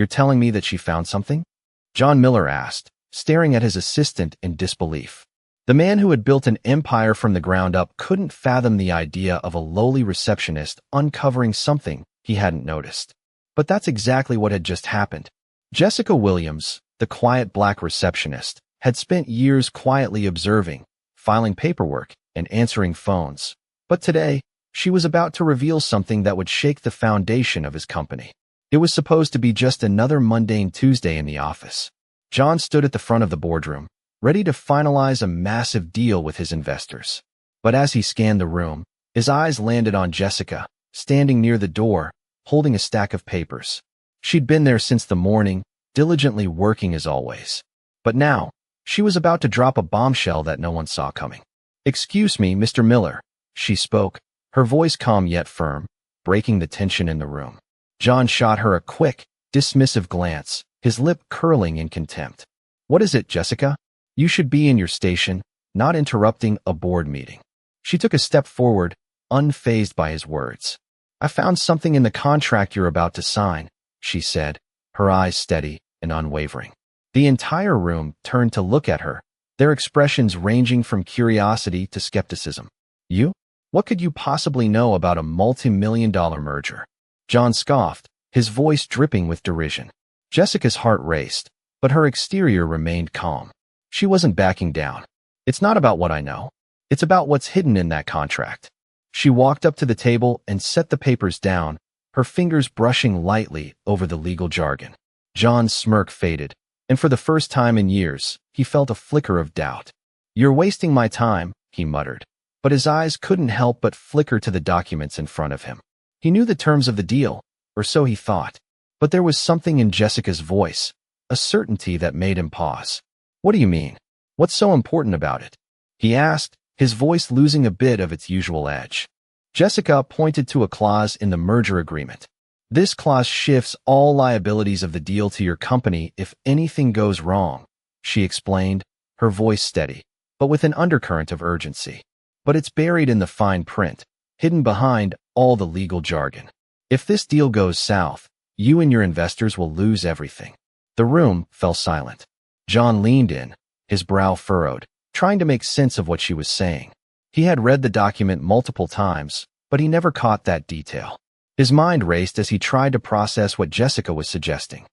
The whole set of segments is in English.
You're telling me that she found something? John Miller asked, staring at his assistant in disbelief. The man who had built an empire from the ground up couldn't fathom the idea of a lowly receptionist uncovering something he hadn't noticed. But that's exactly what had just happened. Jessica Williams, the quiet black receptionist, had spent years quietly observing, filing paperwork, and answering phones. But today, she was about to reveal something that would shake the foundation of his company. It was supposed to be just another mundane Tuesday in the office. John stood at the front of the boardroom, ready to finalize a massive deal with his investors. But as he scanned the room, his eyes landed on Jessica, standing near the door, holding a stack of papers. She'd been there since the morning, diligently working as always. But now, she was about to drop a bombshell that no one saw coming. "Excuse me, Mr. Miller," she spoke, her voice calm yet firm, breaking the tension in the room. John shot her a quick, dismissive glance, his lip curling in contempt. "What is it, Jessica? You should be in your station, not interrupting a board meeting." She took a step forward, unfazed by his words. "I found something in the contract you're about to sign," she said, her eyes steady and unwavering. The entire room turned to look at her, their expressions ranging from curiosity to skepticism. "You? What could you possibly know about a multi-million-dollar merger?" John scoffed, his voice dripping with derision. Jessica's heart raced, but her exterior remained calm. She wasn't backing down. "It's not about what I know. It's about what's hidden in that contract." She walked up to the table and set the papers down, her fingers brushing lightly over the legal jargon. John's smirk faded, and for the first time in years, he felt a flicker of doubt. "You're wasting my time," he muttered. But his eyes couldn't help but flicker to the documents in front of him. He knew the terms of the deal, or so he thought. But there was something in Jessica's voice, a certainty that made him pause. "What do you mean? What's so important about it?" he asked, his voice losing a bit of its usual edge. Jessica pointed to a clause in the merger agreement. "This clause shifts all liabilities of the deal to your company if anything goes wrong," she explained, her voice steady, but with an undercurrent of urgency. "But it's buried in the fine print, hidden behind all the legal jargon. If this deal goes south, you and your investors will lose everything." The room fell silent. John leaned in, his brow furrowed, trying to make sense of what she was saying. He had read the document multiple times, but he never caught that detail. His mind raced as he tried to process what Jessica was suggesting.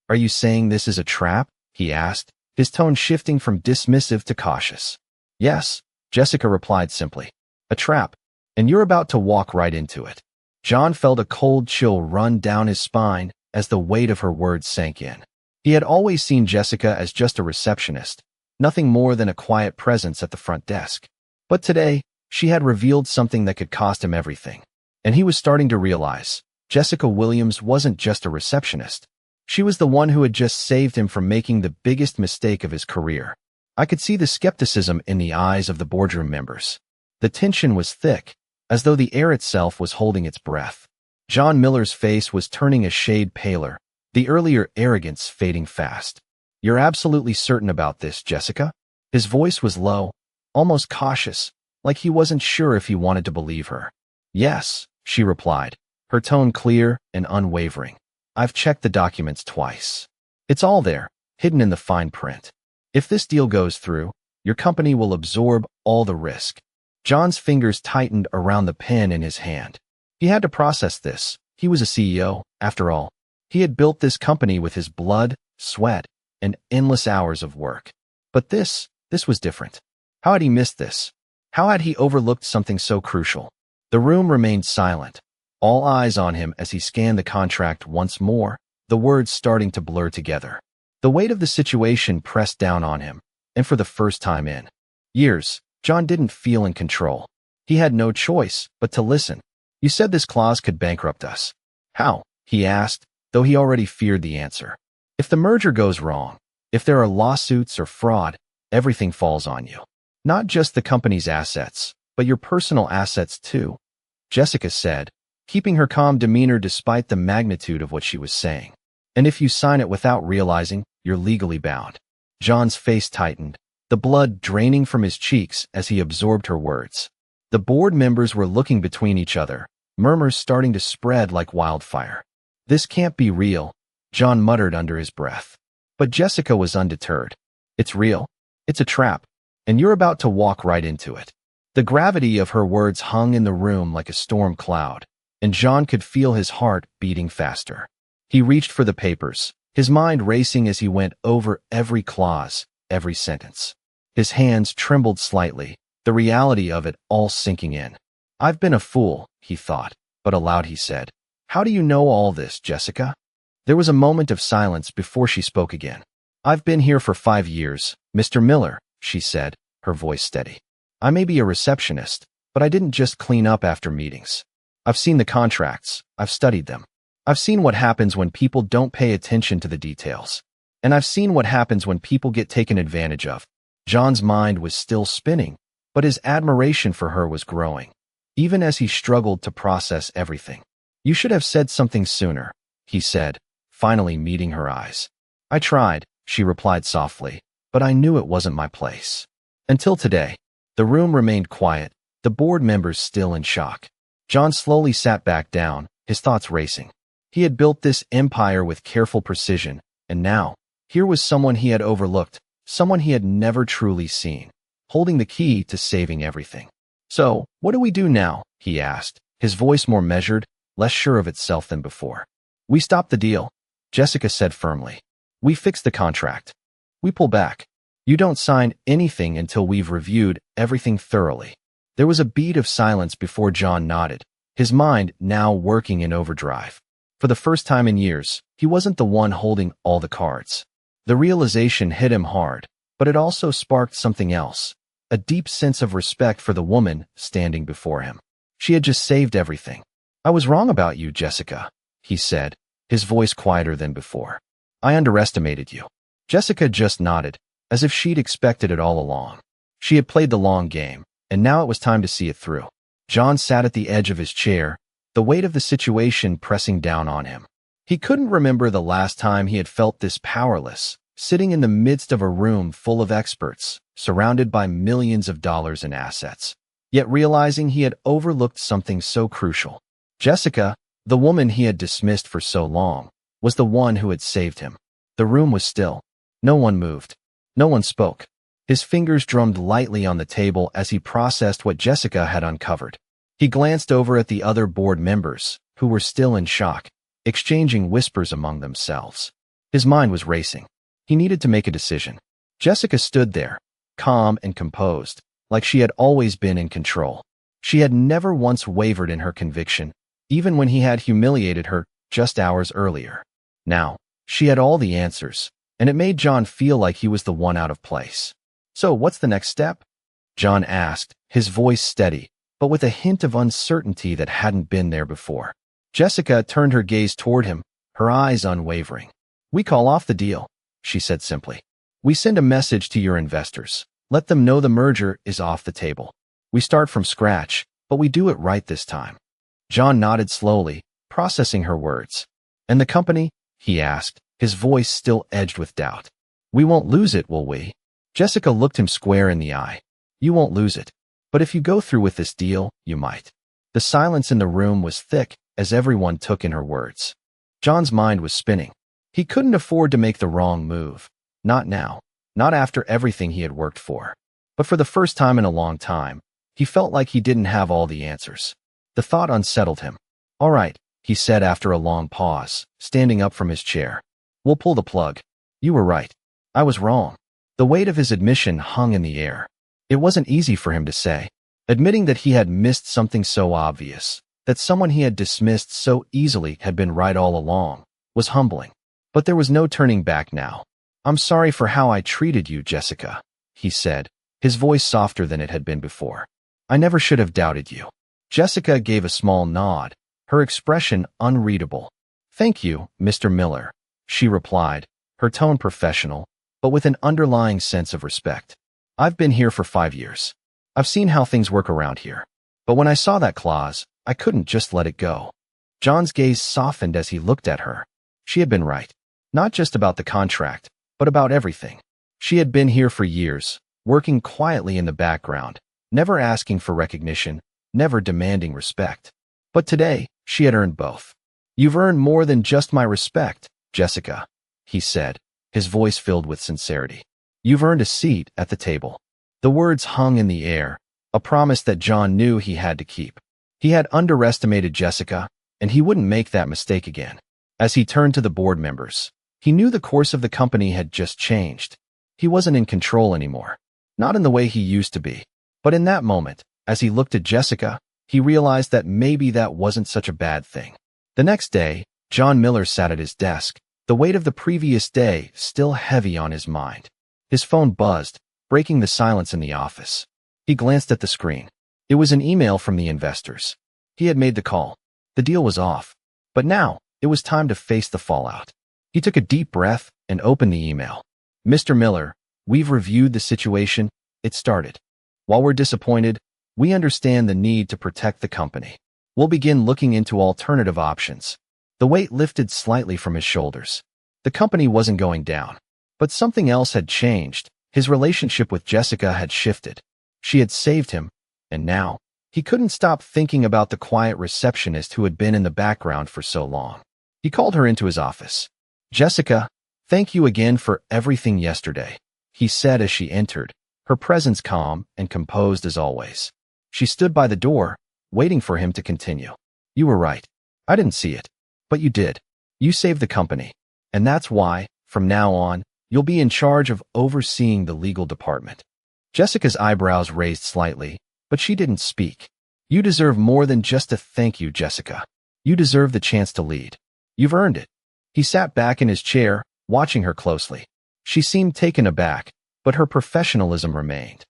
"Are you saying this is a trap?" he asked, his tone shifting from dismissive to cautious. "Yes," Jessica replied simply. "A trap, and you're about to walk right into it." John felt a cold chill run down his spine as the weight of her words sank in. He had always seen Jessica as just a receptionist, nothing more than a quiet presence at the front desk. But today, she had revealed something that could cost him everything. And he was starting to realize, Jessica Williams wasn't just a receptionist. She was the one who had just saved him from making the biggest mistake of his career. I could see the skepticism in the eyes of the boardroom members. The tension was thick, as though the air itself was holding its breath. John Miller's face was turning a shade paler, the earlier arrogance fading fast. "You're absolutely certain about this, Jessica?" His voice was low, almost cautious, like he wasn't sure if he wanted to believe her. "Yes," she replied, her tone clear and unwavering. "I've checked the documents twice. It's all there, hidden in the fine print. If this deal goes through, your company will absorb all the risk." John's fingers tightened around the pen in his hand. He had to process this. He was a CEO, after all. He had built this company with his blood, sweat, and endless hours of work. But this was different. How had he missed this? How had he overlooked something so crucial? The room remained silent, all eyes on him as he scanned the contract once more, the words starting to blur together. The weight of the situation pressed down on him, and for the first time in years, John didn't feel in control. He had no choice but to listen. "You said this clause could bankrupt us. How?" he asked, though he already feared the answer. "If the merger goes wrong, if there are lawsuits or fraud, everything falls on you. Not just the company's assets, but your personal assets too," Jessica said, keeping her calm demeanor despite the magnitude of what she was saying. "And if you sign it without realizing, you're legally bound." John's face tightened, the blood draining from his cheeks as he absorbed her words. The board members were looking between each other, murmurs starting to spread like wildfire. "This can't be real," John muttered under his breath. But Jessica was undeterred. It's real. It's a trap. And you're about to walk right into it. The gravity of her words hung in the room like a storm cloud, and John could feel his heart beating faster. He reached for the papers, his mind racing as he went over every clause, every sentence. His hands trembled slightly, the reality of it all sinking in. I've been a fool, he thought, but aloud he said, How do you know all this, Jessica? There was a moment of silence before she spoke again. I've been here for 5 years, Mr. Miller, she said, her voice steady. I may be a receptionist, but I didn't just clean up after meetings. I've seen the contracts. I've studied them. I've seen what happens when people don't pay attention to the details. And I've seen what happens when people get taken advantage of. John's mind was still spinning, but his admiration for her was growing, even as he struggled to process everything. You should have said something sooner, he said, finally meeting her eyes. I tried, she replied softly, but I knew it wasn't my place. Until today. The room remained quiet, the board members still in shock. John slowly sat back down, his thoughts racing. He had built this empire with careful precision, and now, here was someone he had overlooked, someone he had never truly seen, holding the key to saving everything. So, what do we do now? He asked, his voice more measured, less sure of itself than before. We stop the deal, Jessica said firmly. We fix the contract. We pull back. You don't sign anything until we've reviewed everything thoroughly. There was a beat of silence before John nodded, his mind now working in overdrive. For the first time in years, he wasn't the one holding all the cards. The realization hit him hard, but it also sparked something else, a deep sense of respect for the woman standing before him. She had just saved everything. I was wrong about you, Jessica, he said, his voice quieter than before. I underestimated you. Jessica just nodded, as if she'd expected it all along. She had played the long game, and now it was time to see it through. John sat at the edge of his chair, the weight of the situation pressing down on him. He couldn't remember the last time he had felt this powerless, sitting in the midst of a room full of experts, surrounded by millions of dollars in assets, yet realizing he had overlooked something so crucial. Jessica, the woman he had dismissed for so long, was the one who had saved him. The room was still. No one moved. No one spoke. His fingers drummed lightly on the table as he processed what Jessica had uncovered. He glanced over at the other board members, who were still in shock, exchanging whispers among themselves. His mind was racing. He needed to make a decision. Jessica stood there, calm and composed, like she had always been in control. She had never once wavered in her conviction, even when he had humiliated her just hours earlier. Now, she had all the answers, and it made John feel like he was the one out of place. So what's the next step? John asked, his voice steady, but with a hint of uncertainty that hadn't been there before. Jessica turned her gaze toward him, her eyes unwavering. We call off the deal, she said simply. We send a message to your investors. Let them know the merger is off the table. We start from scratch, but we do it right this time. John nodded slowly, processing her words. And the company? He asked, his voice still edged with doubt. We won't lose it, will we? Jessica looked him square in the eye. You won't lose it. But if you go through with this deal, you might. The silence in the room was thick as everyone took in her words. John's mind was spinning. He couldn't afford to make the wrong move. Not now. Not after everything he had worked for. But for the first time in a long time, he felt like he didn't have all the answers. The thought unsettled him. All right, he said after a long pause, standing up from his chair. We'll pull the plug. You were right. I was wrong. The weight of his admission hung in the air. It wasn't easy for him to say. Admitting that he had missed something so obvious, that someone he had dismissed so easily had been right all along, was humbling. But there was no turning back now. I'm sorry for how I treated you, Jessica, he said, his voice softer than it had been before. I never should have doubted you. Jessica gave a small nod, her expression unreadable. Thank you, Mr. Miller, she replied, her tone professional, but with an underlying sense of respect. I've been here for 5 years. I've seen how things work around here. But when I saw that clause, I couldn't just let it go. John's gaze softened as he looked at her. She had been right. Not just about the contract, but about everything. She had been here for years, working quietly in the background, never asking for recognition, never demanding respect. But today, she had earned both. You've earned more than just my respect, Jessica, he said, his voice filled with sincerity. You've earned a seat at the table. The words hung in the air, a promise that John knew he had to keep. He had underestimated Jessica, and he wouldn't make that mistake again. As he turned to the board members, he knew the course of the company had just changed. He wasn't in control anymore. Not in the way he used to be. But in that moment, as he looked at Jessica, he realized that maybe that wasn't such a bad thing. The next day, John Miller sat at his desk, the weight of the previous day still heavy on his mind. His phone buzzed, breaking the silence in the office. He glanced at the screen. It was an email from the investors. He had made the call. The deal was off. But now, it was time to face the fallout. He took a deep breath and opened the email. Mr. Miller, we've reviewed the situation. It started. While we're disappointed, we understand the need to protect the company. We'll begin looking into alternative options. The weight lifted slightly from his shoulders. The company wasn't going down. But something else had changed. His relationship with Jessica had shifted. She had saved him, and now, he couldn't stop thinking about the quiet receptionist who had been in the background for so long. He called her into his office. Jessica, thank you again for everything yesterday, he said as she entered, her presence calm and composed as always. She stood by the door, waiting for him to continue. You were right. I didn't see it. But you did. You saved the company. And that's why, from now on, you'll be in charge of overseeing the legal department. Jessica's eyebrows raised slightly, but she didn't speak. You deserve more than just a thank you, Jessica. You deserve the chance to lead. You've earned it. He sat back in his chair, watching her closely. She seemed taken aback, but her professionalism remained.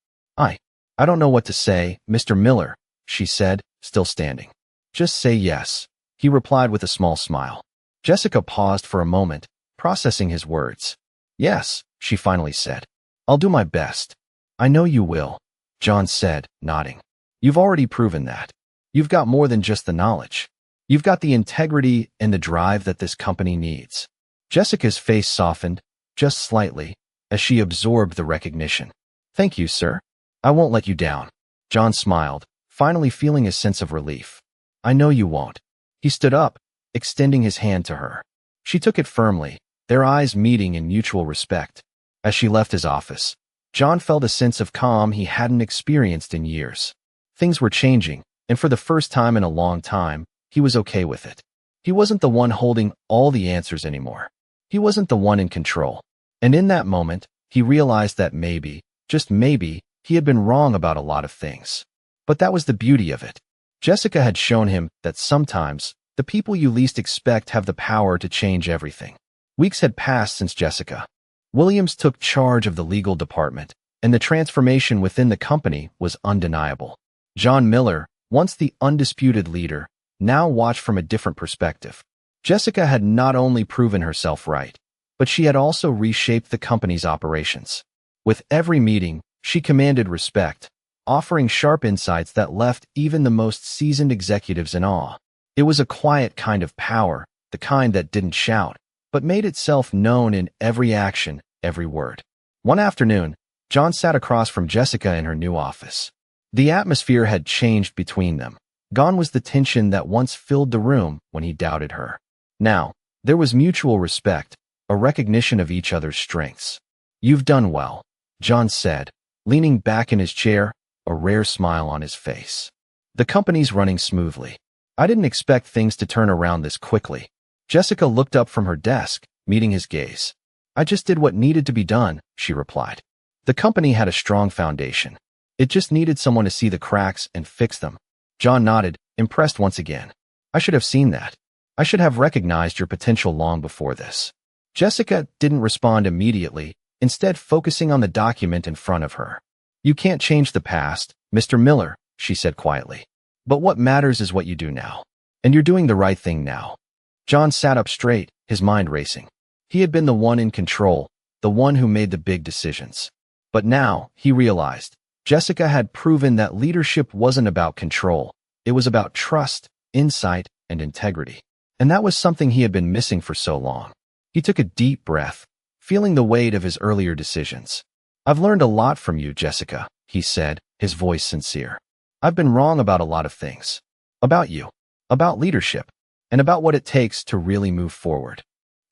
I don't know what to say, Mr. Miller, she said, still standing. Just say yes, he replied with a small smile. Jessica paused for a moment, processing his words. Yes, she finally said. I'll do my best. I know you will, John said, nodding. You've already proven that. You've got more than just the knowledge. You've got the integrity and the drive that this company needs. Jessica's face softened, just slightly, as she absorbed the recognition. Thank you, sir. I won't let you down. John smiled, finally feeling a sense of relief. I know you won't. He stood up, extending his hand to her. She took it firmly, their eyes meeting in mutual respect. As she left his office, John felt a sense of calm he hadn't experienced in years. Things were changing, and for the first time in a long time, he was okay with it. He wasn't the one holding all the answers anymore. He wasn't the one in control. And in that moment, he realized that maybe, just maybe, he had been wrong about a lot of things. But that was the beauty of it. Jessica had shown him that sometimes, the people you least expect have the power to change everything. Weeks had passed since Jessica Williams took charge of the legal department, and the transformation within the company was undeniable. John Miller, once the undisputed leader, now watched from a different perspective. Jessica had not only proven herself right, but she had also reshaped the company's operations. With every meeting, she commanded respect, offering sharp insights that left even the most seasoned executives in awe. It was a quiet kind of power, the kind that didn't shout, but made itself known in every action, every word. One afternoon, John sat across from Jessica in her new office. The atmosphere had changed between them. Gone was the tension that once filled the room when he doubted her. Now, there was mutual respect, a recognition of each other's strengths. You've done well, John said, leaning back in his chair, a rare smile on his face. The company's running smoothly. I didn't expect things to turn around this quickly. Jessica looked up from her desk, meeting his gaze. I just did what needed to be done, she replied. The company had a strong foundation. It just needed someone to see the cracks and fix them. John nodded, impressed once again. I should have seen that. I should have recognized your potential long before this. Jessica didn't respond immediately, instead focusing on the document in front of her. You can't change the past, Mr. Miller, she said quietly. But what matters is what you do now. And you're doing the right thing now. John sat up straight, his mind racing. He had been the one in control, the one who made the big decisions. But now, he realized, Jessica had proven that leadership wasn't about control. It was about trust, insight, and integrity. And that was something he had been missing for so long. He took a deep breath, feeling the weight of his earlier decisions. I've learned a lot from you, Jessica, he said, his voice sincere. I've been wrong about a lot of things. About you, about leadership, and about what it takes to really move forward.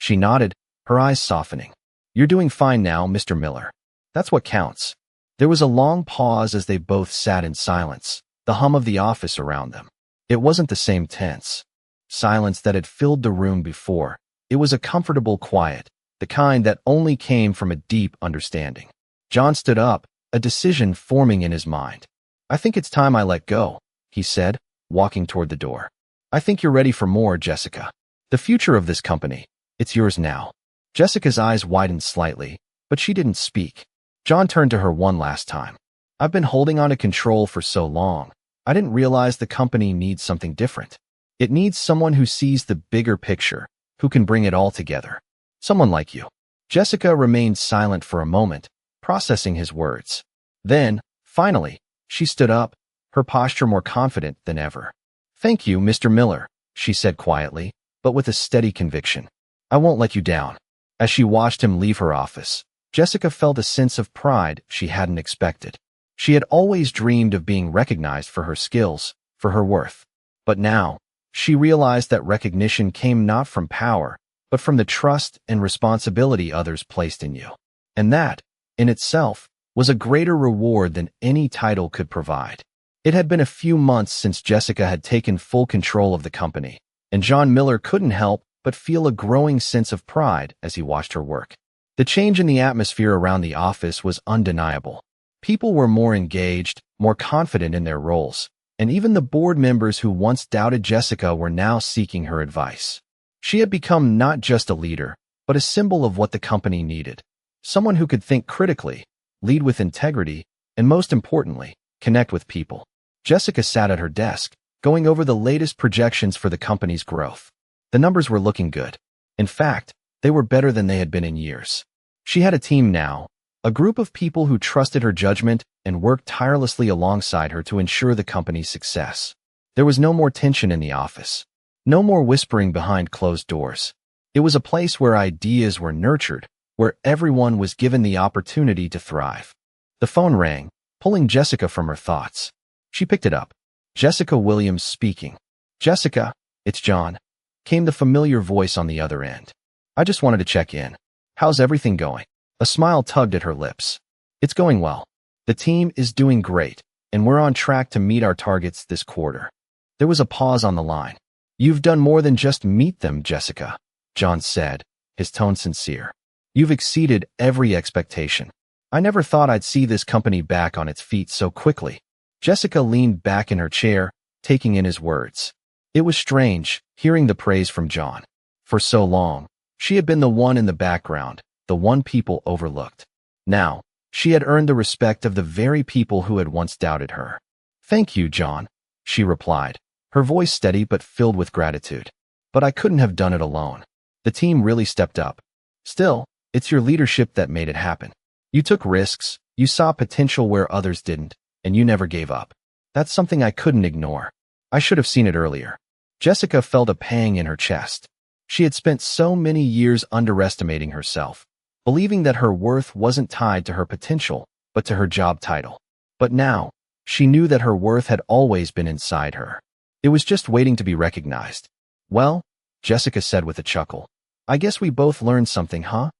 She nodded, her eyes softening. You're doing fine now, Mr. Miller. That's what counts. There was a long pause as they both sat in silence, the hum of the office around them. It wasn't the same tense silence that had filled the room before. It was a comfortable quiet, the kind that only came from a deep understanding. John stood up, a decision forming in his mind. I think it's time I let go, he said, walking toward the door. I think you're ready for more, Jessica. The future of this company, it's yours now. Jessica's eyes widened slightly, but she didn't speak. John turned to her one last time. I've been holding on to control for so long. I didn't realize the company needs something different. It needs someone who sees the bigger picture, who can bring it all together. Someone like you. Jessica remained silent for a moment, processing his words. Then, finally, she stood up, her posture more confident than ever. Thank you, Mr. Miller, she said quietly, but with a steady conviction. I won't let you down. As she watched him leave her office, Jessica felt a sense of pride she hadn't expected. She had always dreamed of being recognized for her skills, for her worth. But now, she realized that recognition came not from power, but from the trust and responsibility others placed in you. And that, in itself, was a greater reward than any title could provide. It had been a few months since Jessica had taken full control of the company, and John Miller couldn't help but feel a growing sense of pride as he watched her work. The change in the atmosphere around the office was undeniable. People were more engaged, more confident in their roles, and even the board members who once doubted Jessica were now seeking her advice. She had become not just a leader, but a symbol of what the company needed. Someone who could think critically, lead with integrity, and most importantly, connect with people. Jessica sat at her desk, going over the latest projections for the company's growth. The numbers were looking good. In fact, they were better than they had been in years. She had a team now, a group of people who trusted her judgment and worked tirelessly alongside her to ensure the company's success. There was no more tension in the office. No more whispering behind closed doors. It was a place where ideas were nurtured, where everyone was given the opportunity to thrive. The phone rang, pulling Jessica from her thoughts. She picked it up. Jessica Williams speaking. Jessica, it's John, came the familiar voice on the other end. I just wanted to check in. How's everything going? A smile tugged at her lips. It's going well. The team is doing great, and we're on track to meet our targets this quarter. There was a pause on the line. You've done more than just meet them, Jessica, John said, his tone sincere. You've exceeded every expectation. I never thought I'd see this company back on its feet so quickly. Jessica leaned back in her chair, taking in his words. It was strange, hearing the praise from John. For so long, she had been the one in the background, the one people overlooked. Now, she had earned the respect of the very people who had once doubted her. Thank you, John, she replied, her voice steady but filled with gratitude. But I couldn't have done it alone. The team really stepped up. Still, it's your leadership that made it happen. You took risks, you saw potential where others didn't, and you never gave up. That's something I couldn't ignore. I should have seen it earlier. Jessica felt a pang in her chest. She had spent so many years underestimating herself, believing that her worth wasn't tied to her potential, but to her job title. But now, she knew that her worth had always been inside her. It was just waiting to be recognized. Well, Jessica said with a chuckle, I guess we both learned something, huh?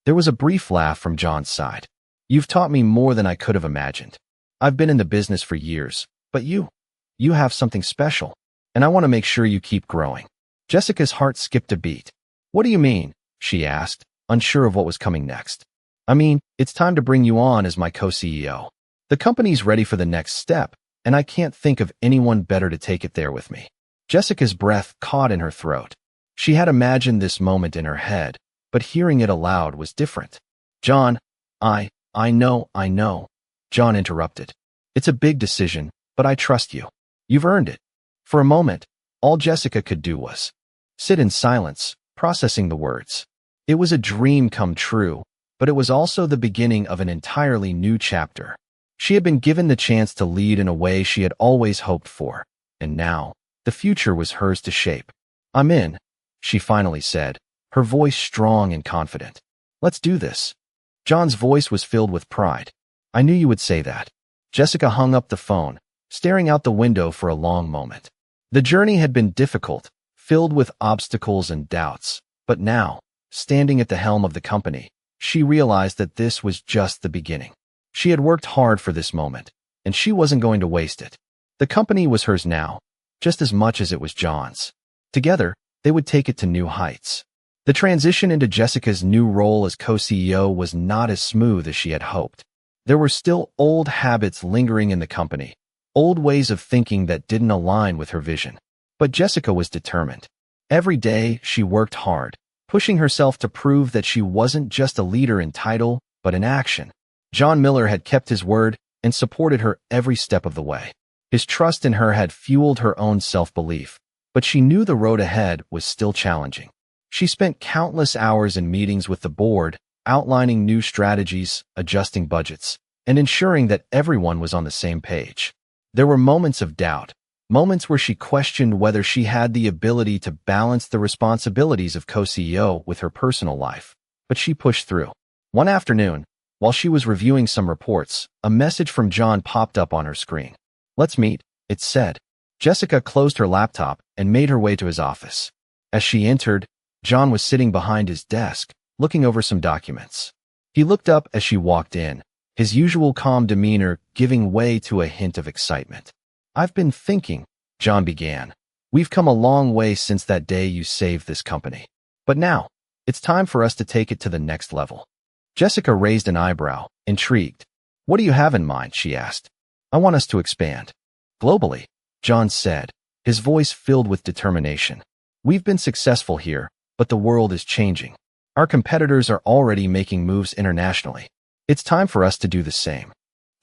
There was a brief laugh from John's side. You've taught me more than I could have imagined. I've been in the business for years, but you have something special, and I want to make sure you keep growing. Jessica's heart skipped a beat. What do you mean? She asked, unsure of what was coming next. I mean, it's time to bring you on as my co-CEO. The company's ready for the next step, and I can't think of anyone better to take it there with me. Jessica's breath caught in her throat. She had imagined this moment in her head, but hearing it aloud was different. John, I know, John interrupted. It's a big decision, but I trust you. You've earned it. For a moment, all Jessica could do was sit in silence, processing the words. It was a dream come true, but it was also the beginning of an entirely new chapter. She had been given the chance to lead in a way she had always hoped for, and now, the future was hers to shape. I'm in, she finally said, her voice strong and confident. Let's do this. John's voice was filled with pride. I knew you would say that. Jessica hung up the phone, staring out the window for a long moment. The journey had been difficult, filled with obstacles and doubts, but now, standing at the helm of the company, she realized that this was just the beginning. She had worked hard for this moment, and she wasn't going to waste it. The company was hers now, just as much as it was John's. Together, they would take it to new heights. The transition into Jessica's new role as co-CEO was not as smooth as she had hoped. There were still old habits lingering in the company, old ways of thinking that didn't align with her vision. But Jessica was determined. Every day, she worked hard, pushing herself to prove that she wasn't just a leader in title, but in action. John Miller had kept his word and supported her every step of the way. His trust in her had fueled her own self-belief, but she knew the road ahead was still challenging. She spent countless hours in meetings with the board, outlining new strategies, adjusting budgets, and ensuring that everyone was on the same page. There were moments of doubt, moments where she questioned whether she had the ability to balance the responsibilities of co-CEO with her personal life, but she pushed through. One afternoon, while she was reviewing some reports, a message from John popped up on her screen. "Let's meet," it said. Jessica closed her laptop and made her way to his office. As she entered, John was sitting behind his desk, looking over some documents. He looked up as she walked in, his usual calm demeanor giving way to a hint of excitement. "I've been thinking," John began. "We've come a long way since that day you saved this company. But now, it's time for us to take it to the next level." Jessica raised an eyebrow, intrigued. "What do you have in mind?" she asked. "I want us to expand globally," John said, his voice filled with determination. "We've been successful here, but the world is changing. Our competitors are already making moves internationally. It's time for us to do the same."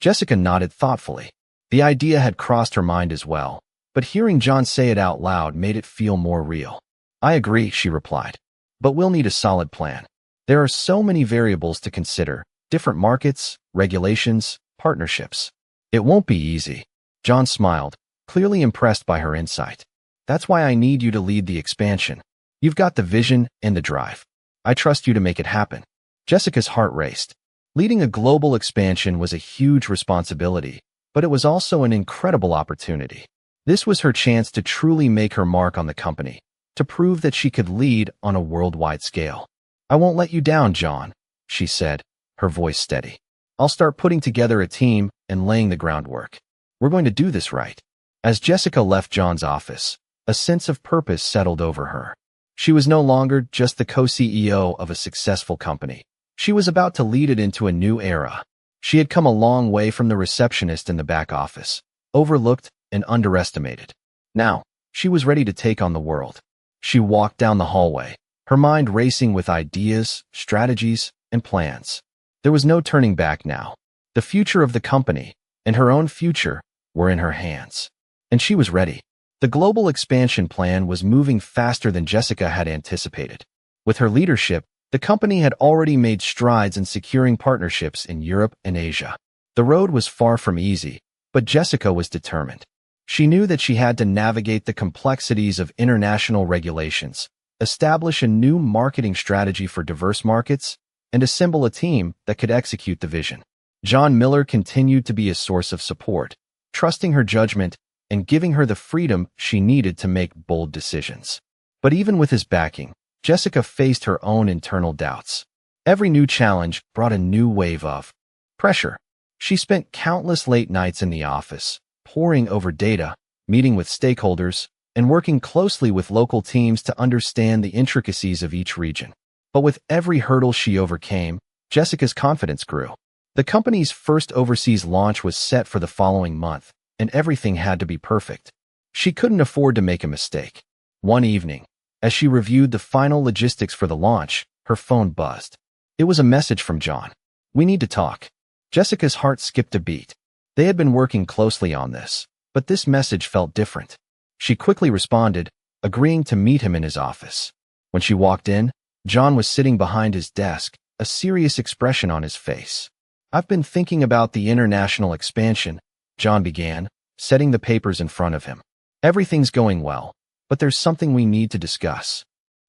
Jessica nodded thoughtfully. The idea had crossed her mind as well, but hearing John say it out loud made it feel more real. "I agree," she replied. "But we'll need a solid plan. There are so many variables to consider, different markets, regulations, partnerships. It won't be easy." John smiled, clearly impressed by her insight. "That's why I need you to lead the expansion. You've got the vision and the drive. I trust you to make it happen." Jessica's heart raced. Leading a global expansion was a huge responsibility, but it was also an incredible opportunity. This was her chance to truly make her mark on the company, to prove that she could lead on a worldwide scale. "I won't let you down, John," she said, her voice steady. "I'll start putting together a team and laying the groundwork. We're going to do this right." As Jessica left John's office, a sense of purpose settled over her. She was no longer just the co-CEO of a successful company. She was about to lead it into a new era. She had come a long way from the receptionist in the back office, overlooked and underestimated. Now, she was ready to take on the world. She walked down the hallway, her mind racing with ideas, strategies, and plans. There was no turning back now. The future of the company, and her own future, were in her hands. And she was ready. The global expansion plan was moving faster than Jessica had anticipated. With her leadership, the company had already made strides in securing partnerships in Europe and Asia. The road was far from easy, but Jessica was determined. She knew that she had to navigate the complexities of international regulations, establish a new marketing strategy for diverse markets, and assemble a team that could execute the vision. John Miller continued to be a source of support, trusting her judgment and giving her the freedom she needed to make bold decisions. But even with his backing, Jessica faced her own internal doubts. Every new challenge brought a new wave of pressure. She spent countless late nights in the office, poring over data, meeting with stakeholders, and working closely with local teams to understand the intricacies of each region. But with every hurdle she overcame, Jessica's confidence grew. The company's first overseas launch was set for the following month, and everything had to be perfect. She couldn't afford to make a mistake. One evening, as she reviewed the final logistics for the launch, her phone buzzed. It was a message from John. "We need to talk." Jessica's heart skipped a beat. They had been working closely on this, but this message felt different. She quickly responded, agreeing to meet him in his office. When she walked in, John was sitting behind his desk, a serious expression on his face. "I've been thinking about the international expansion," John began, setting the papers in front of him. "Everything's going well, but there's something we need to discuss."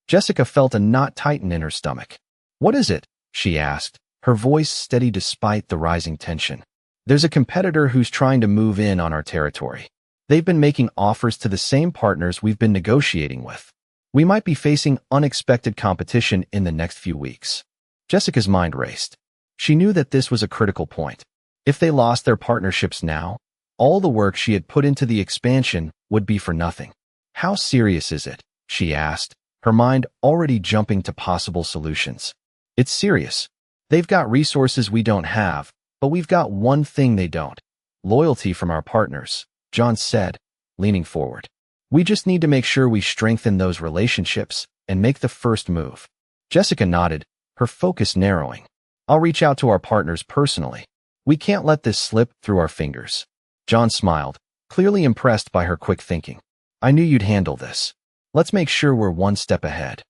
Jessica felt a knot tighten in her stomach. "What is it?" she asked, her voice steady despite the rising tension. "There's a competitor who's trying to move in on our territory. They've been making offers to the same partners we've been negotiating with." We might be facing unexpected competition in the next few weeks. Jessica's mind raced. She knew that this was a critical point. If they lost their partnerships now, all the work she had put into the expansion would be for nothing. How serious is it? She asked, her mind already jumping to possible solutions. It's serious. They've got resources we don't have, but we've got one thing they don't. Loyalty from our partners, John said, leaning forward. We just need to make sure we strengthen those relationships and make the first move. Jessica nodded, her focus narrowing. I'll reach out to our partners personally. We can't let this slip through our fingers. John smiled, clearly impressed by her quick thinking. I knew you'd handle this. Let's make sure we're one step ahead.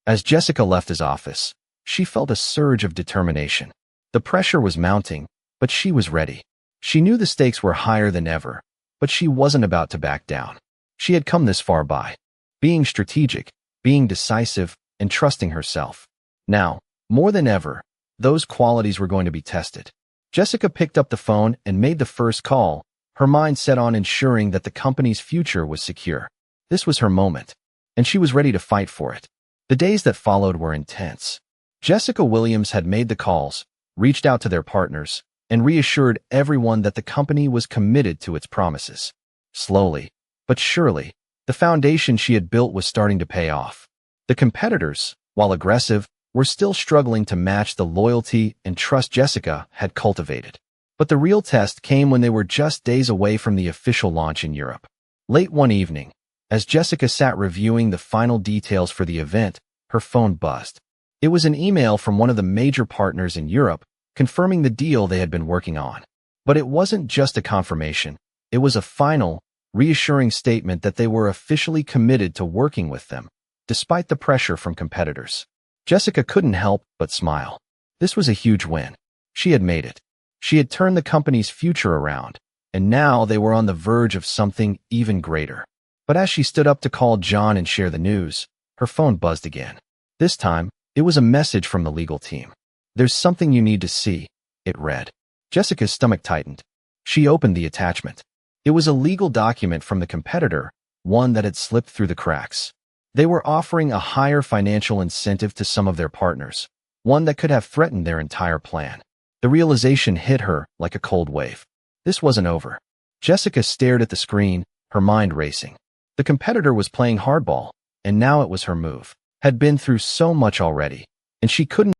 As Jessica left his office, she felt a surge of determination. The pressure was mounting, but she was ready. She knew the stakes were higher than ever, but she wasn't about to back down. She had come this far by being strategic, being decisive, and trusting herself. Now, more than ever, those qualities were going to be tested. Jessica picked up the phone and made the first call, her mind set on ensuring that the company's future was secure. This was her moment, and she was ready to fight for it. The days that followed were intense. Jessica Williams had made the calls, reached out to their partners, and reassured everyone that the company was committed to its promises. Slowly, but surely, the foundation she had built was starting to pay off. The competitors, while aggressive, were still struggling to match the loyalty and trust Jessica had cultivated. But the real test came when they were just days away from the official launch in Europe. Late one evening, as Jessica sat reviewing the final details for the event, her phone buzzed. It was an email from one of the major partners in Europe, confirming the deal they had been working on. But it wasn't just a confirmation. It was a final, reassuring statement that they were officially committed to working with them, despite the pressure from competitors. Jessica couldn't help but smile. This was a huge win. She had made it. She had turned the company's future around, and now they were on the verge of something even greater. But as she stood up to call John and share the news, her phone buzzed again. This time, it was a message from the legal team. There's something you need to see, it read. Jessica's stomach tightened. She opened the attachment. It was a legal document from the competitor, one that had slipped through the cracks. They were offering a higher financial incentive to some of their partners, one that could have threatened their entire plan. The realization hit her like a cold wave. This wasn't over. Jessica stared at the screen, her mind racing. The competitor was playing hardball, and now it was her move. Had been through so much already, and she couldn't